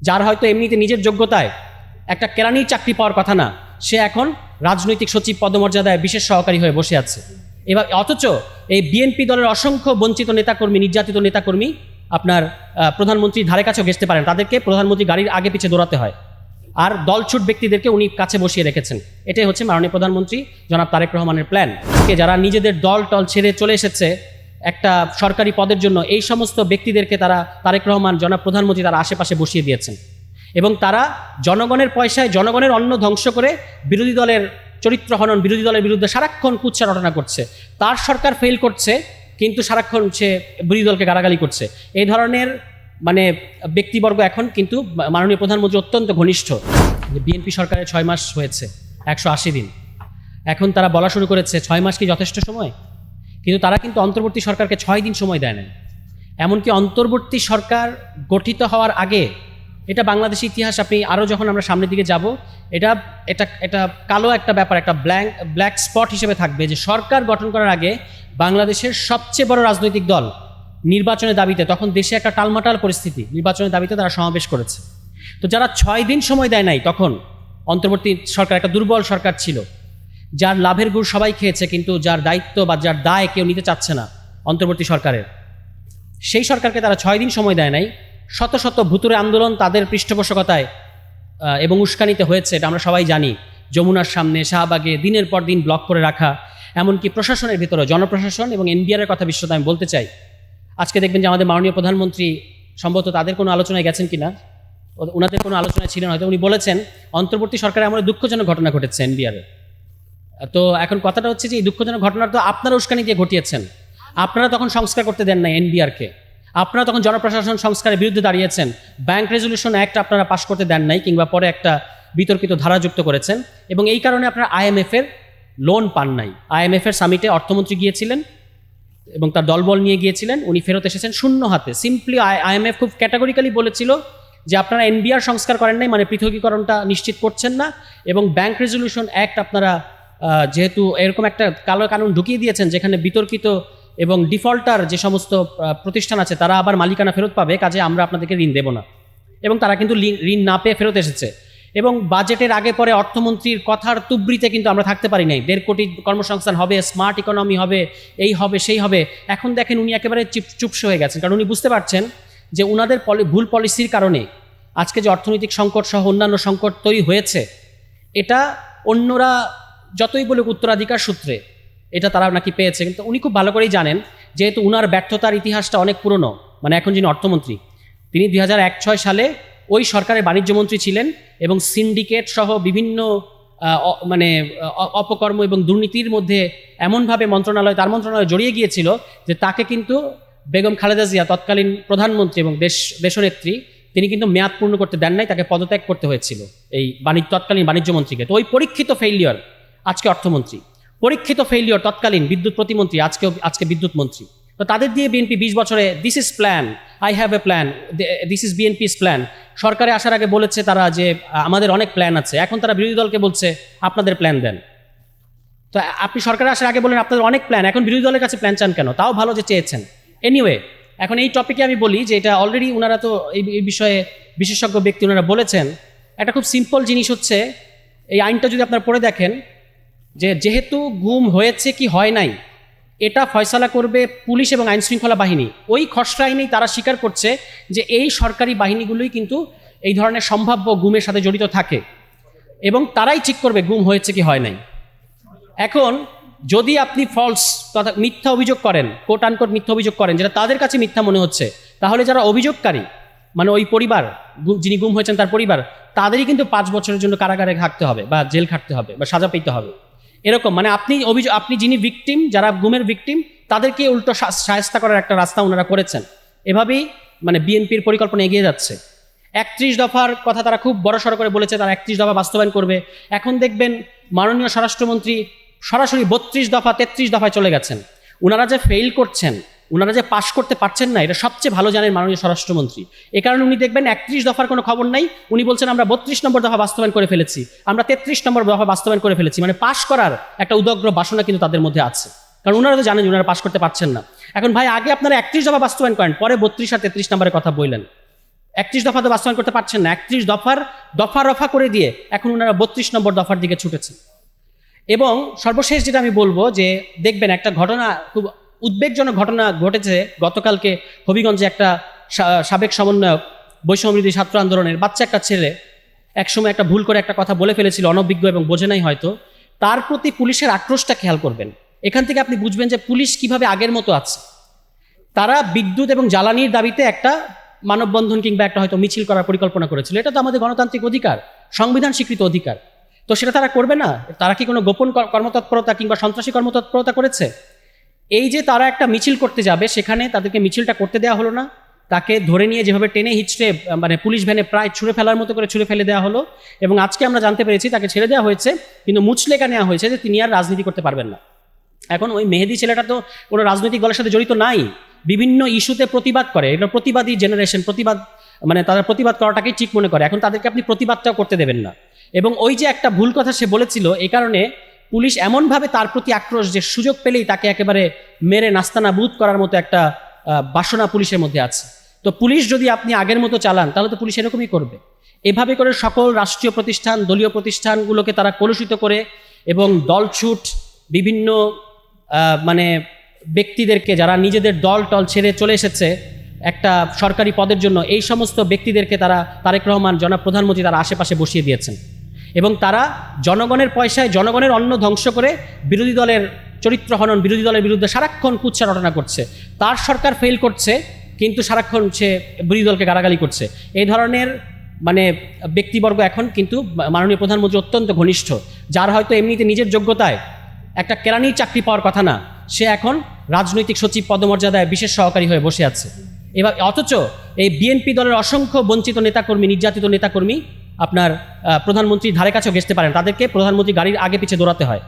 যার হয়তো এমনিতে নিজের যোগ্যতায় একটা কেরানির চাকরি পাওয়ার কথা না, সে এখন রাজনৈতিক সচিব পদমর্যাদায় বিশেষ সহকারী হয়ে বসে আছে। এবার অথচ এই বিএনপি দলের অসংখ্য বঞ্চিত নেতাকর্মী, নির্যাতিত নেতাকর্মী আপনার প্রধানমন্ত্রীর ধারে কাছেও ঘেঁষতে পারেন, তাদেরকে প্রধানমন্ত্রী গাড়ির আগে পিছিয়ে দৌড়াতে হয়। আর দলছুট ব্যক্তিদেরকে উনি কাছে বসিয়ে রেখেছেন। এটাই হচ্ছে মাননীয় প্রধানমন্ত্রী জনাব তারেক রহমানের প্ল্যান। যারা নিজেদের দল টল ছেড়ে চলে এসেছে একটা সরকারি পদের জন্য, এই সমস্ত ব্যক্তিদেরকে তারেক রহমান জনাব প্রধানমন্ত্রী তারা আশেপাশে বসিয়ে দিয়েছেন এবং তারা জনগণের পয়সায় জনগণের অন্ন ধ্বংস করে বিরোধী দলের চরিত্র হনন, বিরোধী দলের বিরুদ্ধে সারাক্ষণ কুৎসা রটনা করছে। তার সরকার ফেল করছে কিন্তু সারাক্ষণ সে বিরোধী দলকে গালাগালি করছে। এই ধরনের ব্যক্তিবর্গ এখন কিন্তু মাননীয় প্রধানমন্ত্রী অত্যন্ত ঘনিষ্ঠ। বিএনপি সরকারের 6 মাস হয়েছে, 180 দিন। এখন তারা বলা শুরু করেছে 6 মাস কি যথেষ্ট সময়? কিন্তু তারা কিন্তু অন্তর্বর্তী সরকারকে 6 দিন সময় দেয় না। এমনকি অন্তর্বর্তী সরকার গঠিত হওয়ার আগে, এটা বাংলাদেশের ইতিহাস, আপনি আরও যখন আমরা সামনের দিকে যাব, এটা কালো একটা ব্যাপার, একটা ব্ল্যাক স্পট হিসেবে থাকবে যে সরকার গঠন করার আগে বাংলাদেশের সবচেয়ে বড় রাজনৈতিক দল নির্বাচনের দাবিতে, তখন দেশে একটা টালমাটাল পরিস্থিতি, নির্বাচনের দাবিতে তারা সমাবেশ করেছে। তো যারা 6 দিন সময় দেয় নাই, তখন অন্তর্বর্তী সরকার একটা দুর্বল সরকার ছিল, যার লাভের গুড় সবাই খেয়েছে কিন্তু যার দায়িত্ব বা যার দায় কেউ নিতে চাচ্ছে না অন্তর্বর্তী সরকারের, সেই সরকারকে তারা 6 দিন সময় দেয় নাই। শত শত ভুতুরে আন্দোলন তাদের পৃষ্ঠপোষকতায় এবং উস্কানিতে হয়েছে, এটা আমরা সবাই জানি। যমুনার সামনে, শাহবাগে দিনের পর দিন ব্লক করে রাখা, এমনকি প্রশাসনের ভিতরে, জনপ্রশাসন এবং এনবিআরের কথা বিশ্বত আমি বলতে চাই। আজকে দেখবেন যে আমাদের মাননীয় প্রধানমন্ত্রী সম্ভবত তাদের কোনো আলোচনায় গেছেন কিনা, ওনাদের কোনো আলোচনায় ছিলেন হয়তো, উনি বলেছেন অন্তর্বর্তী সরকারে আমাদের দুঃখজনক ঘটনা ঘটেছে এনবিআরে। তো এখন কথাটা হচ্ছে যে এই দুঃখজনক ঘটনাটা তো আপনারা উস্কানি দিয়ে ঘটিয়েছেন। আপনারা তখন সংস্কার করতে দেন না এনবিআরকে, আপনারা তখন জনপ্রশাসন সংস্কারের বিরুদ্ধে দাঁড়িয়েছেন। ব্যাংক রেজলিউশন অ্যাক্ট আপনারা পাশ করতে দেন নাই, কিংবা পরে একটা বিতর্কিত ধারা যুক্ত করেছেন, এবং এই কারণে আপনারা আইএমএফের লোন পান নাই। আইএমএফের সামিটে অর্থমন্ত্রী গিয়েছিলেন এবং তার দলবল নিয়ে গিয়েছিলেন, উনি ফেরত এসেছেন শূন্য হাতে। সিম্পলি আইএমএফ খুব ক্যাটাগরিক্যালি বলেছিল যে আপনারা এনবিআর সংস্কার করেন নাই, মানে পৃথকীকরণটা নিশ্চিত করছেন না, এবং ব্যাংক রেজলিউশন অ্যাক্ট আপনারা যেহেতু এরকম একটা কালো কানুন ঢুকিয়ে দিয়েছেন যেখানে বিতর্কিত এবং ডিফল্টার যে সমস্ত প্রতিষ্ঠান আছে তারা আবার মালিকানা ফেরত পাবে, কাজে আমরা আপনাদেরকে ঋণ দেব না। এবং তারা কিন্তু ঋণ না পেয়ে ফেরত এসেছে। এবং বাজেটের আগে পরে অর্থমন্ত্রীর কথার তুবড়িতে কিন্তু আমরা থাকতে পারি নাই। 1.5 কোটি কর্মসংস্থান হবে, স্মার্ট ইকোনমি হবে, এই হবে সেই হবে। এখন দেখেন উনি একেবারে চুপসে হয়ে গেছেন, কারণ উনি বুঝতে পারছেন যে উনাদের ভুল পলিসির কারণে আজকে যে অর্থনৈতিক সংকট সহ অন্যান্য সংকট তৈরি হয়েছে, এটা অন্যরা যতই বলুক উত্তরাধিকার সূত্রে এটা তারা নাকি পেয়েছে। কিন্তু উনি খুব ভালো করেই জানেন, যেহেতু উনার ব্যর্থতার ইতিহাসটা অনেক পুরনো। মানে এখন যিনি অর্থমন্ত্রী, তিনি 2001-06 সালে ওই সরকারের বাণিজ্যমন্ত্রী ছিলেন এবং সিন্ডিকেট সহ বিভিন্ন অপকর্ম এবং দুর্নীতির মধ্যে এমনভাবে তার মন্ত্রণালয় জড়িয়ে গিয়েছিল যে তাকে কিন্তু বেগম খালেদা জিয়া, তৎকালীন প্রধানমন্ত্রী এবং দেশনেত্রী, তিনি কিন্তু মেয়াদ পূর্ণ করতে দেন নাই, তাকে পদত্যাগ করতে হয়েছিল এই তৎকালীন বাণিজ্যমন্ত্রীকে। তো ওই পরীক্ষিত ফেইলিয়র আজকে অর্থমন্ত্রী, পরীক্ষিত ফেইলিয়র তৎকালীন বিদ্যুৎ প্রতিমন্ত্রী, আজকে বিদ্যুৎ মন্ত্রী। তো তাদের দিয়ে বিএনপি 20 বছরে this is plan, I have a plan, this is BNP's plan. সরকারে আসার আগে বলেছে তারা যে আমাদের অনেক প্ল্যান আছে, এখন তারা বিরোধী দলকে বলছে আপনাদের প্ল্যান দেন। তো আপনি সরকারে আসার আগে বলেন আপনাদের অনেক প্ল্যান, এখন বিরোধী দলের কাছে প্ল্যান চান কেন? তাও ভালো যে চেয়েছেন। এনিওয়ে, এখন এই টপিকে আমি বলি যে এটা অলরেডি ওনারা তো এই বিষয়ে বিশেষজ্ঞ ব্যক্তি ওনারা বলেছেন। একটা খুব সিম্পল জিনিস হচ্ছে, এই আইনটা যদি আপনারা পড়ে দেখেন, যেহেতু গুম হয়েছে কি হয় নাই এটা ফয়সালা করবে পুলিশ এবং আইনশৃঙ্খলা বাহিনী। ওই খসড়া আইনেই তারা স্বীকার করছে যে এই সরকারি বাহিনীগুলোই কিন্তু এই ধরনের সম্ভাব্য গুমের সাথে জড়িত থাকে এবং তারাই ঠিক করবে গুম হয়েছে কি হয় নাই। এখন যদি আপনি ফলস তথা মিথ্যা অভিযোগ করেন, কোট আনকোট মিথ্যা অভিযোগ করেন, যেটা তাদের কাছে মিথ্যা মনে হচ্ছে, তাহলে যারা অভিযোগকারী, মানে ওই পরিবার, যিনি গুম হয়েছেন তার পরিবার, তাদেরই কিন্তু 5 বছরের জন্য কারাগারে থাকতে হবে বা জেল খাটতে হবে বা সাজা পেতে হবে। এরকম মানে আপনি যিনি ভিকটিম, যারা গুমের ভিকটিম, তাদেরকে উল্টো শায়েস্তা করার একটা রাস্তা ওনারা করেছেন। এভাবেই মানে বিএনপির পরিকল্পনা এগিয়ে যাচ্ছে। 31 দফার কথা তারা খুব বড়সড় করে বলেছে, তারা 31 দফা বাস্তবায়ন করবে। এখন দেখবেন মাননীয় স্বরাষ্ট্রমন্ত্রী সরাসরি 32 দফা 33 দফায় চলে গেছেন। ওনারা যে ফেল করছেন, ওনারা যে পাশ করতে পারছেন না, এটা সবচেয়ে ভালো জানেন মাননীয় স্বরাষ্ট্রমন্ত্রী। এ কারণে উনি দেখবেন 31 দফার কোনো খবর নাই, উনি বলছেন আমরা 32 নম্বর দফা বাস্তবায়ন করে ফেলেছি, আমরা 33 নম্বর দফা বাস্তবায়ন করে ফেলেছি। মানে পাশ করার একটা উদগ্র বাসনা কিন্তু তাদের মধ্যে আছে, কারণ ওনারা তো জানেন ওনারা পাশ করতে পারছেন না। এখন ভাই, আগে আপনারা 31 দফা বাস্তবায়ন করেন, পরে 32 আর 33 নম্বরের কথা বললেন। 31 দফা তো বাস্তবায়ন করতে পারছেন না, 31 দফার দফা রফা করে দিয়ে এখন ওনারা 32 নম্বর দফার দিকে ছুটেছেন। এবং সর্বশেষ যেটা আমি বলবো যে দেখবেন একটা ঘটনা, খুব উদ্বেগজনক ঘটনা ঘটেছে গতকালকে হবিগঞ্জে। একটা সাবেক সমন্বয়ক বৈষম্যবিরোধী ছাত্র আন্দোলনের বাচ্চা একটা ছেলে একসময় একটা ভুল করে একটা কথা বলে ফেলেছিল, অনভিজ্ঞ এবং বোঝে নাই হয়তো। তার প্রতি পুলিশের আক্রোশটা খেয়াল করবেন। এখান থেকে আপনি বুঝবেন যে পুলিশ কিভাবে আগের মতো আছে। তারা বিদ্যুৎ এবং জ্বালানির দাবিতে একটা মানববন্ধন কিংবা একটা হয়তো মিছিল করার পরিকল্পনা করেছিল। এটা তো আমাদের গণতান্ত্রিক অধিকার, সংবিধান স্বীকৃত অধিকার। তো সেটা তারা করবে না? তারা কি কোনো গোপন কর্মতৎপরতা কিংবা সন্ত্রাসী কর্মতৎপরতা করেছে? এই যে তারা একটা মিছিল করতে যাবে, সেখানে তাদেরকে মিছিলটা করতে দেওয়া হলো না, তাকে ধরে নিয়ে যেভাবে টেনে হিচড়ে মানে পুলিশ ভ্যানে প্রায় ছুঁড়ে ফেলার মতো করে ছুঁড়ে ফেলে দেওয়া হলো। এবং আজকে আমরা জানতে পেরেছি তাকে ছেড়ে দেওয়া হয়েছে, কিন্তু মুচলেকা নেওয়া হয়েছে যে তিনি আর রাজনীতি করতে পারবেন না। এখন ওই মেহেদী ছেলেটা তো কোনো রাজনৈতিক দলের সাথে জড়িত নাই, বিভিন্ন ইস্যুতে প্রতিবাদ করে। এটা প্রতিবাদী জেনারেশন, প্রতিবাদ মানে তারা প্রতিবাদ করাটাকেই ঠিক মনে করে। এখন তাদেরকে আপনি প্রতিবাদটাও করতে দেবেন না। এবং ওই যে একটা ভুল কথা সে বলেছিল, এই কারণে পুলিশ এমনভাবে তার প্রতি আক্রোশ যে সুযোগ পেলেই তাকে একেবারে মেরে নাস্তানাবুদ করার মতো একটা বাসনা পুলিশের মধ্যে আছে। তো পুলিশ যদি আপনি আগের মতো চালান তাহলে তো পুলিশ এরকমই করবে। এভাবে করে সকল রাষ্ট্রীয় প্রতিষ্ঠান, দলীয় প্রতিষ্ঠানগুলোকে তারা কলুষিত করে এবং দলছুট বিভিন্ন মানে ব্যক্তিদেরকে যারা নিজেদের দল টল ছেড়ে চলে এসেছে একটা সরকারি পদের জন্য, এই সমস্ত ব্যক্তিদেরকে তারা তারেক রহমান জনাব প্রধানমন্ত্রী তারা আশেপাশে বসিয়ে দিয়েছেন। এবং তারা জনগণের পয়সায় জনগণের অন্ন ধ্বংস করে বিরোধী দলের চরিত্র হনন, বিরোধী দলের বিরুদ্ধে সারাক্ষণ কুৎসা রটনা করছে। তার সরকার ফেল করছে কিন্তু সারাক্ষণ সে বিরোধী দলকে গালাগালি করছে। এই ধরনের মানে ব্যক্তিবর্গ এখন কিন্তু মাননীয় প্রধানমন্ত্রী অত্যন্ত ঘনিষ্ঠ, যার হয়তো এমনিতে নিজের যোগ্যতায় একটা কেরানির চাকরি পাওয়ার কথা না, সে এখন রাজনৈতিক সচিব পদমর্যাদায় বিশেষ সহকারী হয়ে বসে আছে। এবার অথচ এই বিএনপি দলের অসংখ্য বঞ্চিত নেতাকর্মী, নির্যাতিত নেতাকর্মী আপনার প্রধানমন্ত্রীর ধারে কাছেও ঘেঁষতে পারেন, তাদেরকে প্রধানমন্ত্রী গাড়ির আগে পিছিয়ে দৌড়াতে হয়।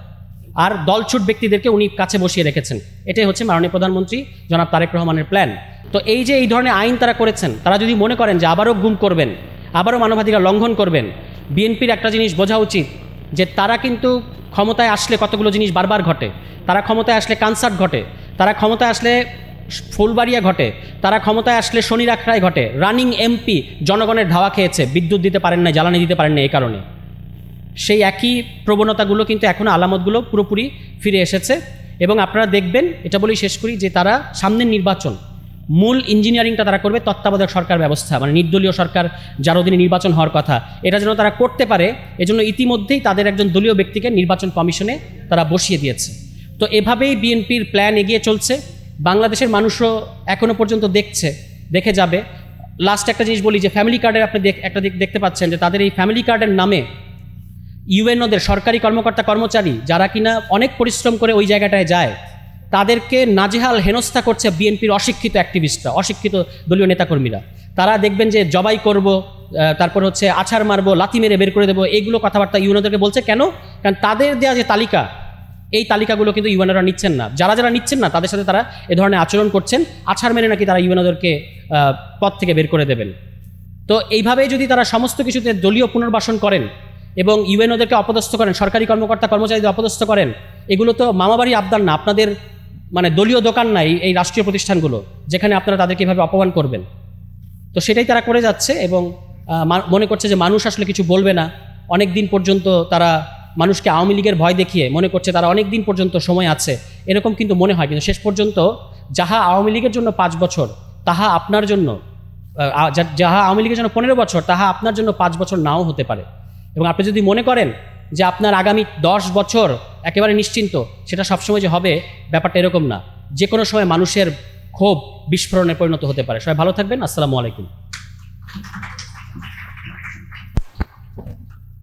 আর দলছুট ব্যক্তিদেরকে উনি কাছে বসিয়ে রেখেছেন। এটাই হচ্ছে মাননীয় প্রধানমন্ত্রী জনাব তারেক রহমানের প্ল্যান। তো এই যে এই ধরনের আইন তারা করেছেন, তারা যদি মনে করেন যে আবারও গুম করবেন, আবারও মানবাধিকার লঙ্ঘন করবেন, বিএনপির একটা জিনিস বোঝা উচিত যে তারা কিন্তু ক্ষমতায় আসলে কতগুলো জিনিস বারবার ঘটে। তারা ক্ষমতায় আসলে কনসার্ট ঘটে, তারা ক্ষমতায় আসলে ফুলবাড়িয়া ঘটে, তারা ক্ষমতায় আসলে শনি রাখরায় ঘটে। রানিং এমপি জনগণের ধাওয়া খেয়েছে, বিদ্যুৎ দিতে পারেন না, জ্বালানি দিতে পারেন না, এই কারণে। সেই একই প্রবণতাগুলো কিন্তু এখনও আলামতগুলো পুরোপুরি ফিরে এসেছে। এবং আপনারা দেখবেন, এটা বলেই শেষ করি, যে তারা সামনের নির্বাচন মূল ইঞ্জিনিয়ারিংটা তারা করবে তত্ত্বাবধায়ক সরকার ব্যবস্থা, মানে নির্দলীয় সরকার যার অধীনে নির্বাচন হওয়ার কথা, এটা যেন তারা করতে পারে। এজন্য ইতিমধ্যেই তাদের একজন দলীয় ব্যক্তিকে নির্বাচন কমিশনে তারা বসিয়ে দিয়েছে। তো এভাবেই বিএনপির প্ল্যান এগিয়ে চলছে। বাংলাদেশের মানুষও এখনো পর্যন্ত দেখে যাবে। লাস্ট একটা জিনিস বলি যে ফ্যামিলি কার্ডের আপনি একটা দিক দেখতে পাচ্ছেন যে তাদের এই ফ্যামিলি কার্ডের নামে ইউএনওদের সরকারি কর্মকর্তা কর্মচারী যারা কিনা অনেক পরিশ্রম করে ওই জায়গাটায় যায়, তাদেরকে নাজেহাল হেনস্থা করছে বিএনপির অশিক্ষিত অ্যাক্টিভিস্টরা, অশিক্ষিত দলীয় নেতাকর্মীরা। তারা দেখবেন যে জবাই করব, তারপর হচ্ছে আছাড় মারবো, লাথি মেরে বের করে দেবো, এইগুলো কথাবার্তা ইউএনওদেরকে বলছে। কেন? কারণ তাদের দেওয়া যে তালিকা, এই তালিকাগুলো কিন্তু ইউএনওরা নিচ্ছেন না। যারা নিচ্ছেন না তাদের সাথে তারা এ ধরনের আচরণ করছেন। আছাড় মেরে নাকি তারা ইউএনওদেরকে পদ থেকে বের করে দেবেন। তো এইভাবেই যদি তারা সমস্ত কিছুতে দলীয় পুনর্বাসন করেন এবং ইউএনওদেরকে অপদস্থ করেন, সরকারি কর্মকর্তা কর্মচারীদের অপদস্থ করেন, এগুলো তো মামাবাড়ি আবদার না, আপনাদের মানে দলীয় দোকান নাই এই রাষ্ট্রীয় প্রতিষ্ঠানগুলো, যেখানে আপনারা তাদেরকে এভাবে অপমান করবেন। তো সেটাই তারা করে যাচ্ছে এবং মনে করছে যে মানুষ আসলে কিছু বলবে না। অনেক দিন পর্যন্ত তারা মানুষকে আওয়ামী লীগের ভয় দেখিয়ে মনে করছে তারা অনেক দিন পর্যন্ত সময় আছে, এরকম কিন্তু মনে হয়। কিন্তু শেষ পর্যন্ত যাহা আওয়ামী লীগের জন্য 5 বছর, তাহা আপনার জন্য, যাহা আওয়ামী লীগের জন্য 15 বছর, তাহা আপনার জন্য 5 বছর নাও হতে পারে। এবং আপনি যদি মনে করেন যে আপনার আগামী 10 বছর একেবারে নিশ্চিন্ত, সেটা সবসময় যে হবে ব্যাপারটা এরকম না। যে কোনো সময় মানুষের ক্ষোভ বিস্ফোরণে পরিণত হতে পারে। সবাই ভালো থাকবেন। আসসালামু আলাইকুম।